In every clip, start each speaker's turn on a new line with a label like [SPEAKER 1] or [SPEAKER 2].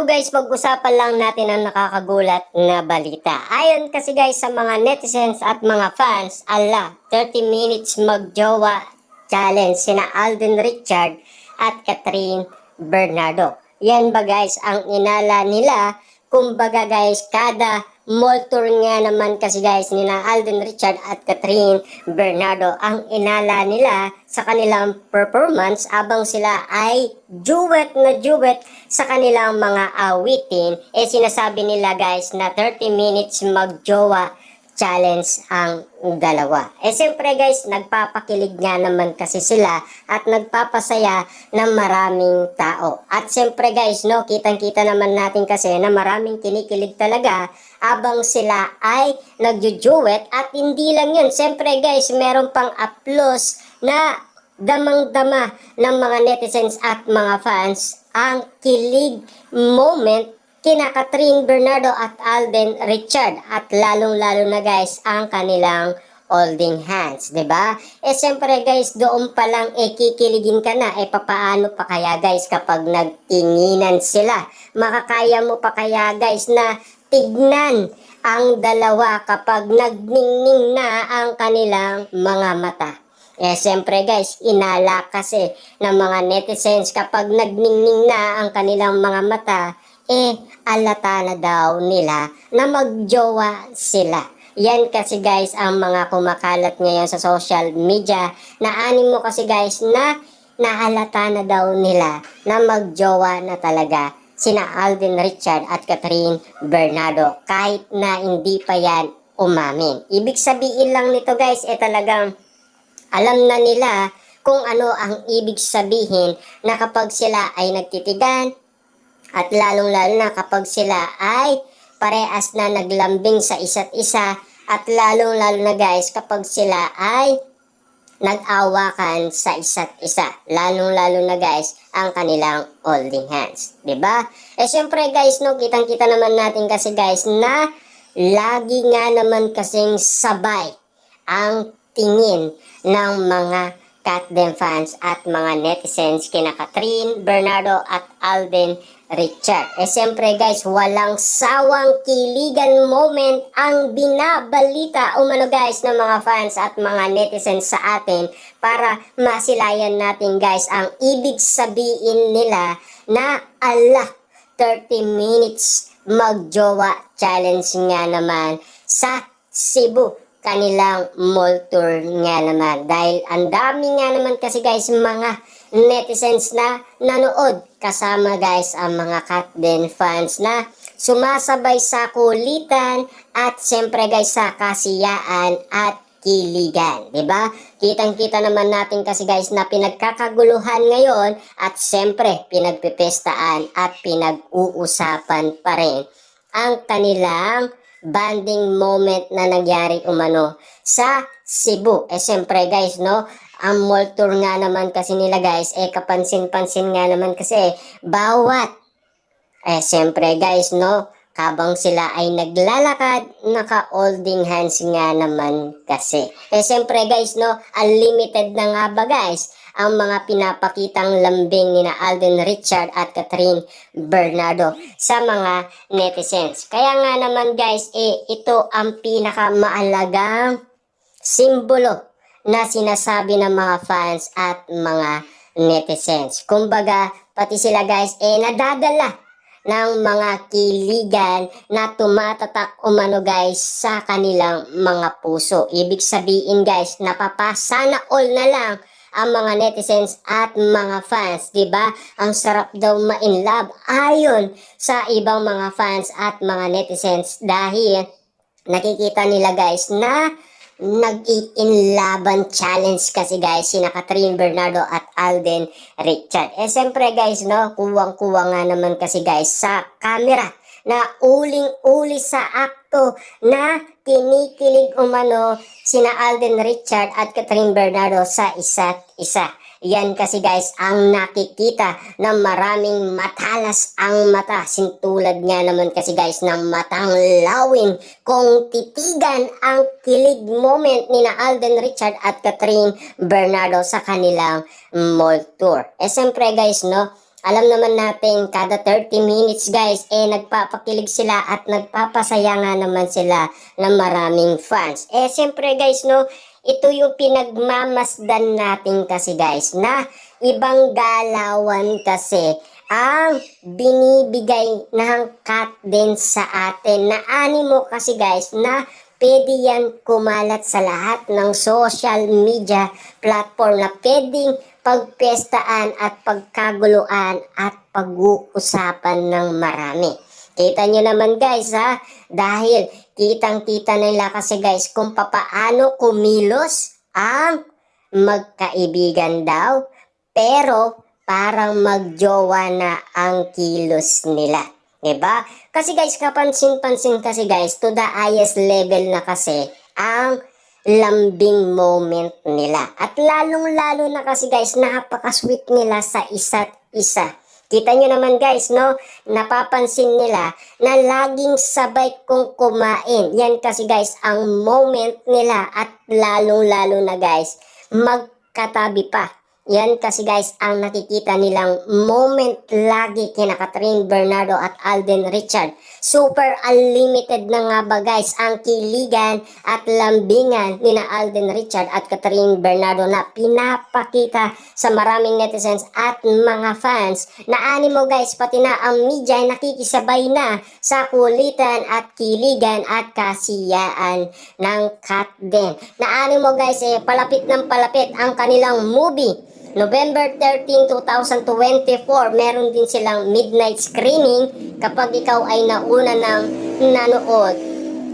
[SPEAKER 1] So guys, pag-usapan lang natin ang nakakagulat na balita. Ayon kasi guys sa mga netizens at mga fans, 30 minutes magjowa challenge sina Alden Richard at Catherine Bernardo. Yan ba guys ang inala nila? Kumbaga guys, kada mall tour nga naman kasi guys nila Alden Richard at Catherine Bernardo ang inala nila sa kanilang performance abang sila ay duet na duet sa kanilang mga awitin. Sinasabi nila guys na 30 minutes magjowa challenge ang dalawa. Siyempre guys, nagpapakilig nga naman kasi sila at nagpapasaya ng maraming tao. At siyempre guys, no, kitang-kita naman natin kasi na maraming kinikilig talaga abang sila ay nagjujuwet. At hindi lang yun, siyempre guys, meron pang applause na damang-dama ng mga netizens at mga fans ang kilig moment kina Catherine Bernardo at Alden Richard at lalong-lalo na guys ang kanilang holding hands, 'di ba? Siyempre guys, doon pa lang kikiligin ka na, papaano pa kaya guys kapag nagtinginan sila? Makakaya mo pa kaya guys na tignan ang dalawa kapag nagningning na ang kanilang mga mata? Siyempre guys, inala kasi ng mga netizens kapag nagningning na ang kanilang mga mata, alata na daw nila na magjowa sila. Yan kasi guys ang mga kumakalat ngayon sa social media na animo kasi guys na nahalata na daw nila na magjowa na talaga sina Alden Richard at Catherine Bernardo kahit na hindi pa yan umamin. Ibig sabihin lang nito guys talagang alam na nila kung ano ang ibig sabihin na kapag sila ay nagtitigan at lalong-lalo na kapag sila ay parehas na naglambing sa isa't isa at lalong-lalo na guys kapag sila ay nag-awakan sa isa't isa. Lalong-lalo na guys ang kanilang holding hands. Diba? Siyempre guys, no, kitang-kita naman natin kasi guys na lagi nga naman kasing sabay ang tingin ng mga Catden fans at mga netizens kina Catherine Bernardo at Alden Richard. Siyempre guys, walang sawang kiligan moment ang binabalita umano guys ng mga fans at mga netizens sa atin para masilayan natin guys ang ibig sabihin nila na 30 minutes magjowa challenge nga naman sa Cebu kanilang mall tour nga naman. Dahil ang dami nga naman kasi guys mga netizens na nanood kasama guys ang mga Catden fans na sumasabay sa kulitan at siyempre guys sa kasiyaan at kiligan, 'di ba? Kitang-kita naman natin kasi guys na pinagkakaguluhan ngayon at siyempre pinagpipestaan at pinag-uusapan pa rin ang kanilang banding moment na nangyari umano sa Cebu. Siyempre guys, no, ang mall tour nga naman kasi nila guys, kapansin-pansin nga naman kasi bawat siyempre guys, no, habang sila ay naglalakad, naka-holding hands nga naman kasi. Siyempre guys, no, unlimited na nga ba guys ang mga pinapakitang lambing ni na Alden Richard at Catherine Bernardo sa mga netizens. Kaya nga naman guys, ito ang pinakamaalagang simbolo na sinasabi ng mga fans at mga netizens. Kumbaga, pati sila guys, nadadala ng mga kiligan na tumatatak umano guys sa kanilang mga puso. Ibig sabihin guys, napapasana all na lang ang mga netizens at mga fans, 'di ba? Ang sarap daw ma-in love ayon sa ibang mga fans at mga netizens dahil nakikita nila guys na nag-i-inlaban challenge kasi guys sina Catherine Bernardo at Alden Richard. Siyempre guys, no, kuwang-kuwa nga naman kasi guys sa camera na uling-uli sa akto na kinikilig umano sina Alden Richard at Catherine Bernardo sa isa't isa. Yan kasi guys ang nakikita ng maraming matalas ang mata. Sintulad nga naman kasi guys ng matang lawin kung titigan ang kilig moment ni na Alden Richard at Catherine Bernardo sa kanilang mall tour. Siyempre guys, no, alam naman natin kada 30 minutes guys, nagpapakilig sila at nagpapasaya nga naman sila ng maraming fans. Siyempre guys, no, ito yung pinagmamasdan natin kasi guys, na ibang galawan kasi ang binibigay ng Katden sa atin na animo kasi guys na pwede yan kumalat sa lahat ng social media platform na pwedeng pagpestaan at pagkaguluan at pag-uusapan ng marami. Kita nyo naman guys ha, dahil kitang-kita nila kasi guys kung papaano kumilos ang magkaibigan daw, pero parang magjowa na ang kilos nila. Diba? Kasi guys, kapansin-pansin kasi guys, to the highest level na kasi ang lambing moment nila. At lalong-lalo na kasi guys, napaka-sweet nila sa isa't isa. Kita nyo naman guys, no? Napapansin nila na laging sabay kong kumain. Yan kasi guys, ang moment nila at lalong-lalo na guys, magkatabi pa. Yan kasi guys, ang nakikita nilang moment lagi kina Catherine Bernardo at Alden Richard. Super unlimited na nga ba guys ang kiligan at lambingan ni na Alden Richard at Catherine Bernardo na pinapakita sa maraming netizens at mga fans na animo guys, pati na ang media ay nakikisabay na sa kulitan at kiligan at kasiyaan ng Katden. Na animo guys, palapit ng palapit ang kanilang movie. November 13, 2024, meron din silang midnight screening. Kapag ikaw ay nauna ng nanood,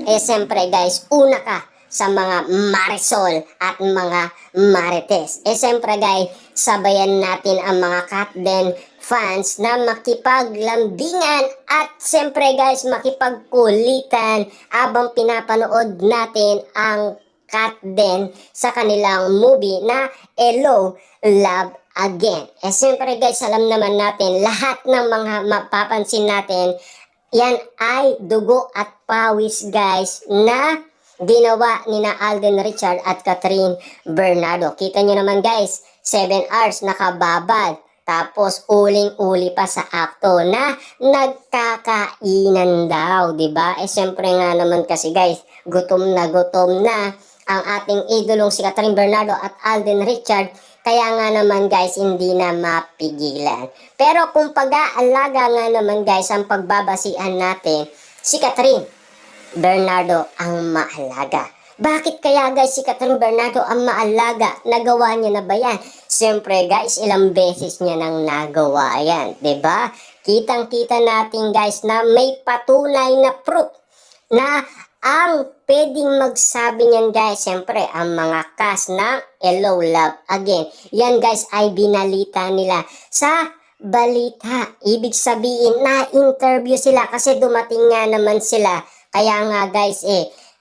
[SPEAKER 1] siyempre guys, una ka sa mga Marisol at mga Marites. Siyempre guys, sabayan natin ang mga Katden fans na makipaglambingan at siyempre guys, makipagkulitan habang pinapanood natin ang Katden sa kanilang movie na Hello, Love Again. Siyempre guys, alam naman natin, lahat ng mga mapapansin natin, yan ay dugo at pawis guys na ginawa ni na Alden Richard at Catherine Bernardo. Kita nyo naman guys, 7 hours nakababad. Tapos uling-uli pa sa akto na nagkakainan daw, 'di ba? Siyempre nga naman kasi guys, gutom na ang ating idolong si Catherine Bernardo at Alden Richard, kaya nga naman guys hindi na mapigilan. Pero kung pag-aalaga nga naman guys ang pagbabasihan natin, si Catherine Bernardo ang maalaga. Bakit kaya guys si Catherine Bernardo ang maalaga? Nagawa niya na ba yan? Siyempre guys, ilang beses niya nang nagawa yan, 'di ba? Kitang-kita natin guys na may patunay na proof na ang pwedeng magsabi niyan guys, siyempre ang mga cast ng Hello, Love Again. Yan guys ay binalita nila sa balita. Ibig sabihin na interview sila kasi dumating nga naman sila. Kaya nga guys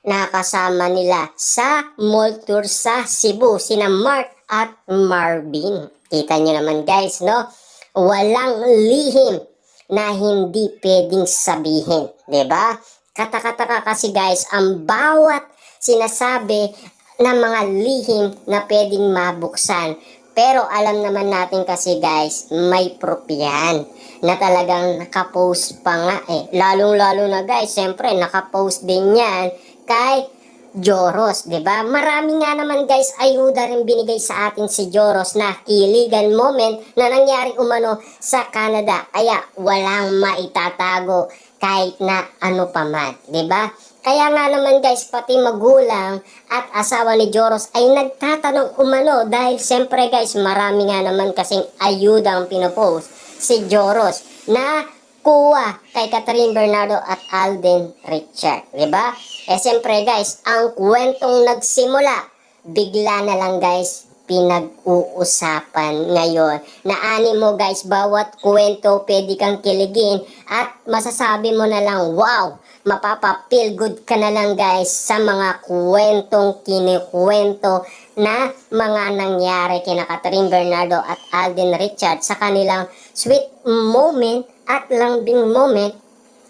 [SPEAKER 1] nakasama nila sa mall tour sa Cebu, sina Mark at Marvin. Kita nyo naman guys, no? Walang lihim na hindi pwedeng sabihin, 'di ba? Katakataka kasi guys ang bawat sinasabi ng mga lihim na pwedeng mabuksan. Pero alam naman natin kasi guys, may proof yan na talagang nakapost pa nga Lalong-lalo na guys, siyempre nakapost din yan kay Joros, 'di ba? Marami nga naman guys ayuda rin binigay sa atin si Joros na kiligan moment na nangyari umano sa Canada. Kaya walang maitatago kahit na ano pa man, 'di ba? Kaya nga naman guys, pati magulang at asawa ni Joros ay nagtatanong umano dahil siyempre guys, marami nga naman kasing ayuda ang pinopost si Joros na kuha kay Catherine Bernardo at Alden Richard, 'di ba? Siyempre guys, ang kwentong nagsimula, bigla na lang guys pinag-uusapan ngayon. Na animo guys, bawat kwento pwede kang kiligin at masasabi mo na lang, wow, mapapa-feel good ka na lang guys sa mga kwentong kinikwento na mga nangyari kina Catherine Bernardo at Alden Richard sa kanilang sweet moment at lambing moment,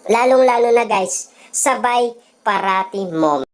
[SPEAKER 1] lalong-lalo na guys, sabay parati moment.